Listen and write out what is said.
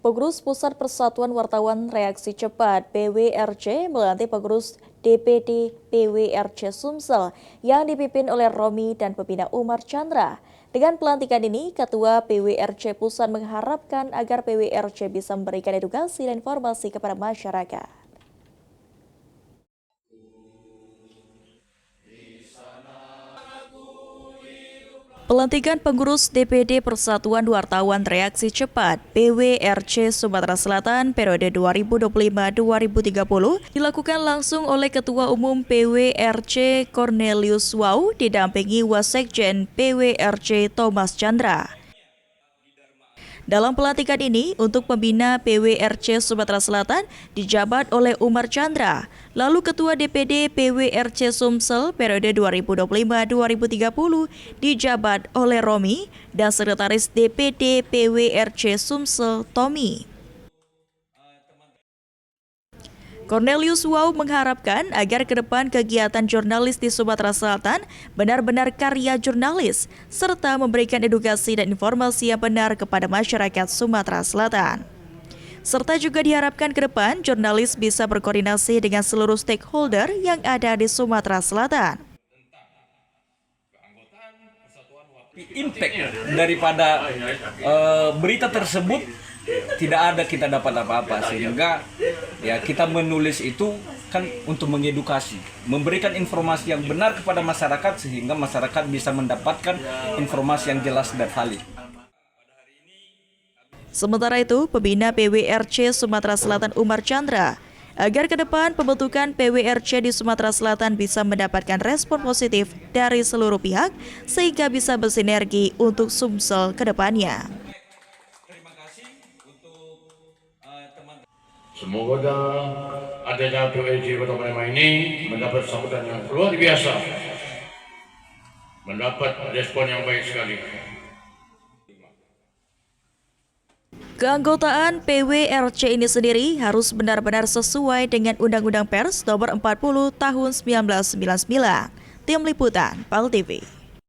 Pengurus Pusat Persatuan Wartawan Reaksi Cepat (PWRC) melantik pengurus DPD PWRC Sumsel yang dipimpin oleh Romi dan pembina Umar Chandra. Dengan pelantikan ini, Ketua PWRC Pusat mengharapkan agar PWRC bisa memberikan edukasi dan informasi kepada masyarakat. Pelantikan pengurus DPD Persatuan Wartawan Reaksi Cepat (PWRC) Sumatera Selatan periode 2025-2030 dilakukan langsung oleh Ketua Umum PWRC Cornelius Wow didampingi Wasekjen PWRC Thomas Chandra. Dalam pelantikan ini, untuk pembina PWRC Sumatera Selatan dijabat oleh Umar Chandra, lalu Ketua DPD PWRC Sumsel periode 2025-2030 dijabat oleh Romi, dan Sekretaris DPD PWRC Sumsel Tommy. Cornelius Wow mengharapkan agar ke depan kegiatan jurnalis di Sumatera Selatan benar-benar karya jurnalis, serta memberikan edukasi dan informasi yang benar kepada masyarakat Sumatera Selatan. Serta juga diharapkan ke depan jurnalis bisa berkoordinasi dengan seluruh stakeholder yang ada di Sumatera Selatan. Impact daripada berita tersebut tidak ada kita dapat apa-apa, sehingga ya kita menulis itu kan untuk mengedukasi, memberikan informasi yang benar kepada masyarakat sehingga masyarakat bisa mendapatkan informasi yang jelas dan valid. Sementara itu, pembina PWRC Sumatera Selatan Umar Chandra agar ke depan pembentukan PWRC di Sumatera Selatan bisa mendapatkan respon positif dari seluruh pihak sehingga bisa bersinergi untuk Sumsel ke depannya. Semoga adanya PWRC Kota Palembang ini mendapat sambutan yang luar biasa, mendapat respon yang baik sekali. Keanggotaan PWRC ini sendiri harus benar-benar sesuai dengan Undang-Undang Pers Nomor 40 Tahun 1999. Tim Liputan, PAL TV.